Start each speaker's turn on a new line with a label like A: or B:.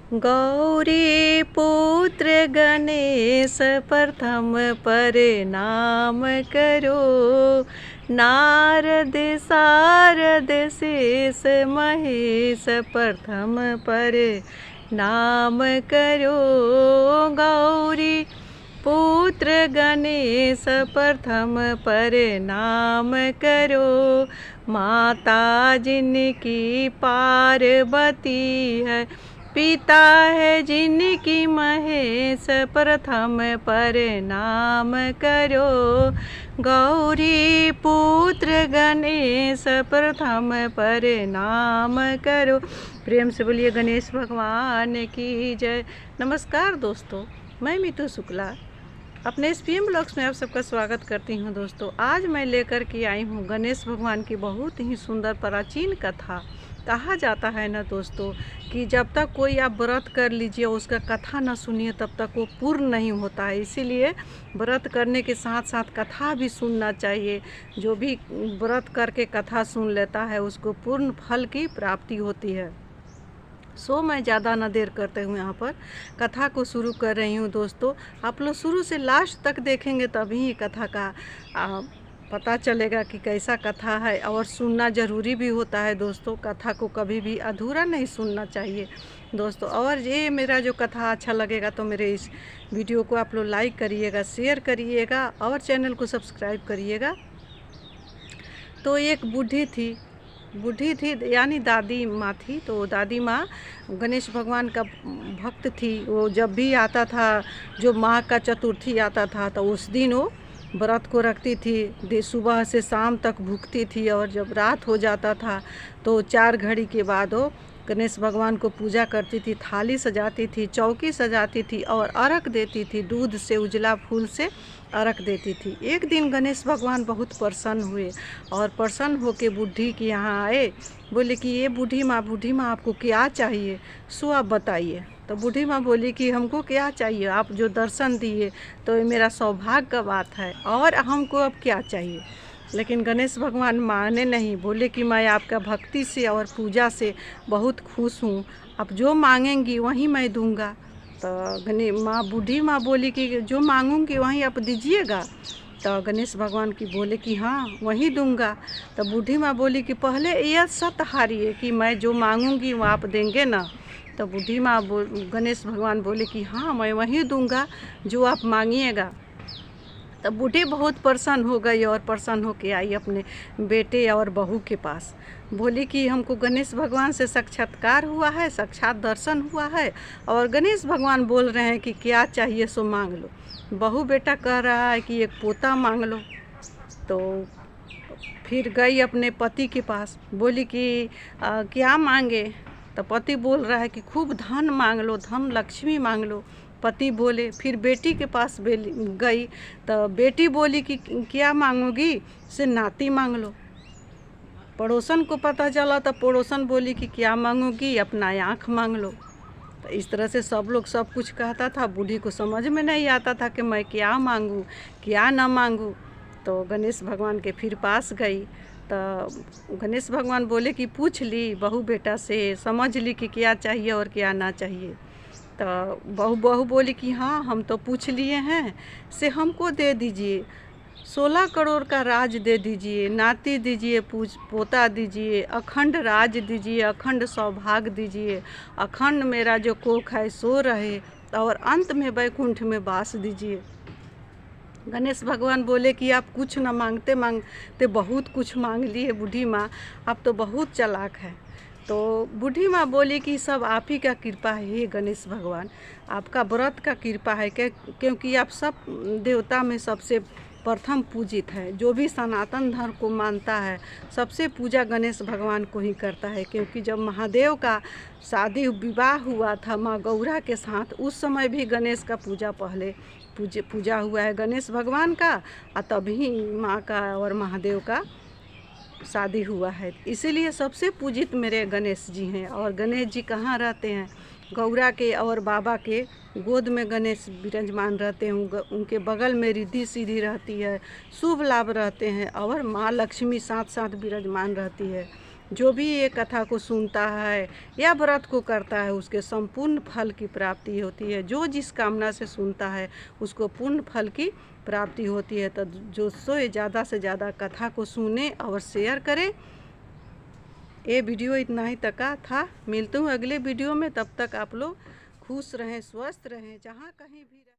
A: गौरी पुत्र गणेश प्रथम प्रणाम करो। नारद सारद शेष महेश प्रथम प्रणाम करो। गौरी पुत्र गणेश प्रथम प्रणाम करो। माता जिनकी पार्वती है, पिता है जिनकी महेश प्रथम प्रणाम करो। गौरी पुत्र गणेश प्रथम प्रणाम करो। प्रेम से बोलिए गणेश भगवान की जय। नमस्कार दोस्तों, मैं मीतू शुक्ला अपने SPM ब्लॉग्स में आप सबका स्वागत करती हूं। दोस्तों, आज मैं लेकर के आई हूं गणेश भगवान की बहुत ही सुंदर प्राचीन कथा। कहा जाता है ना दोस्तों कि जब तक कोई आप व्रत कर लीजिए उसका कथा ना सुनिए तब तक वो पूर्ण नहीं होता है। इसीलिए व्रत करने के साथ साथ कथा भी सुनना चाहिए। जो भी व्रत करके कथा सुन लेता है उसको पूर्ण फल की प्राप्ति होती है। मैं ज़्यादा ना देर करते हुए यहाँ पर कथा को शुरू कर रही हूँ। दोस्तों, आप लोग शुरू से लास्ट तक देखेंगे तभी कथा का पता चलेगा कि कैसा कथा है, और सुनना ज़रूरी भी होता है। दोस्तों, कथा को कभी भी अधूरा नहीं सुनना चाहिए दोस्तों। और ये मेरा जो कथा अच्छा लगेगा तो मेरे इस वीडियो को आप लोग लाइक करिएगा, शेयर करिएगा और चैनल को सब्सक्राइब करिएगा। तो एक बूढ़ी थी यानी दादी माँ थी। तो दादी माँ गणेश भगवान का भक्त थी। वो जब भी आता था, जो माह का चतुर्थी आता था तो उस दिन वो व्रत को रखती थी। सुबह से शाम तक भूखती थी, और जब रात हो जाता था तो 4 घड़ी के बाद वो गणेश भगवान को पूजा करती थी। थाली सजाती थी, चौकी सजाती थी और अर्घ देती थी। दूध से उजला फूल से अर्घ देती थी। एक दिन गणेश भगवान बहुत प्रसन्न हुए और प्रसन्न होकर बूढ़ी के यहाँ आए। बोले कि ये बूढ़ी माँ आपको क्या चाहिए, सो आप बताइए। तो बूढ़ी माँ बोली कि हमको क्या चाहिए, आप जो दर्शन दिए तो ये मेरा सौभाग्य का बात है, और हमको अब क्या चाहिए। लेकिन गणेश भगवान माने नहीं। बोले कि मैं आपका भक्ति से और पूजा से बहुत खुश हूँ, आप जो मांगेंगी वहीं मैं दूंगा। तो बूढ़ी माँ बोली कि जो मांगूंगी वहीं आप दीजिएगा। तो गणेश भगवान की बोले कि हाँ वहीं दूंगा। तो बूढ़ी माँ बोली कि पहले यह सत्य हारिए कि मैं जो मांगूंगी वो आप देंगे ना। तो बूढ़ी माँ गणेश भगवान बोले कि हाँ मैं वहीं दूंगा जो आप मांगिएगा। तब बूढ़ी बहुत प्रसन्न हो गई और प्रसन्न होकर आई अपने बेटे और बहू के पास। बोली कि हमको गणेश भगवान से साक्षात्कार हुआ है, साक्षात दर्शन हुआ है, और गणेश भगवान बोल रहे हैं कि क्या चाहिए सो मांग लो। बहू बेटा कह रहा है कि एक पोता मांग लो। तो फिर गई अपने पति के पास, बोली कि क्या मांगे। तो पति बोल रहा है कि खूब धन मांग लो, धन लक्ष्मी मांग लो। पति बोले। फिर बेटी के पास गई तो बेटी बोली कि क्या मांगोगी, से नाती मांग लो। पड़ोसन को पता चला तो पड़ोसन बोली कि क्या मांगोगी, अपना आँख मांग लो। तो इस तरह से सब लोग सब कुछ कहता था। बूढ़ी को समझ में नहीं आता था कि मैं क्या मांगूँ क्या ना मांगूँ। तो गणेश भगवान के फिर पास गई तो गणेश भगवान बोले कि पूछ ली बहू बेटा से, समझ ली कि क्या चाहिए और क्या ना चाहिए। तो बहू बोली कि हाँ हम तो पूछ लिए हैं, से हमको दे दीजिए 16 करोड़ का राज दे दीजिए, नाती दीजिए, पोता दीजिए, अखंड राज दीजिए, अखंड सौभाग्य दीजिए, अखंड मेरा जो कोख है सो रहे, और अंत में वैकुंठ में वास दीजिए। गणेश भगवान बोले कि आप कुछ न मांगते मांगते बहुत कुछ मांग लिए बूढ़ी माँ, आप तो बहुत चालाक है। तो बूढ़ी माँ बोली कि सब आप ही का कृपा है हे गणेश भगवान, आपका व्रत का कृपा है, क्योंकि आप सब देवता में सबसे प्रथम पूजित है। जो भी सनातन धर्म को मानता है सबसे पूजा गणेश भगवान को ही करता है। क्योंकि जब महादेव का शादी विवाह हुआ था माँ गौरा के साथ, उस समय भी गणेश का पहले पूजा हुआ है गणेश भगवान का, और तभी माँ का और महादेव का शादी हुआ है। इसीलिए सबसे पूजित मेरे गणेश जी हैं। और गणेश जी कहाँ रहते हैं, गौरा के और बाबा के गोद में गणेश विराजमान रहते हैं। उनके बगल में रिद्धि सीधी रहती है, शुभ लाभ रहते हैं, और माँ लक्ष्मी साथ साथ विराजमान रहती है। जो भी ये कथा को सुनता है या व्रत को करता है उसके संपूर्ण फल की प्राप्ति होती है। जो जिस कामना से सुनता है उसको पूर्ण फल की प्राप्ति होती है। तो जो ज़्यादा से ज़्यादा कथा को सुने और शेयर करें। ये वीडियो इतना ही तक का था। मिलती हूँ अगले वीडियो में, तब तक आप लोग खुश रहें, स्वस्थ रहें, जहाँ कहीं भी रहें।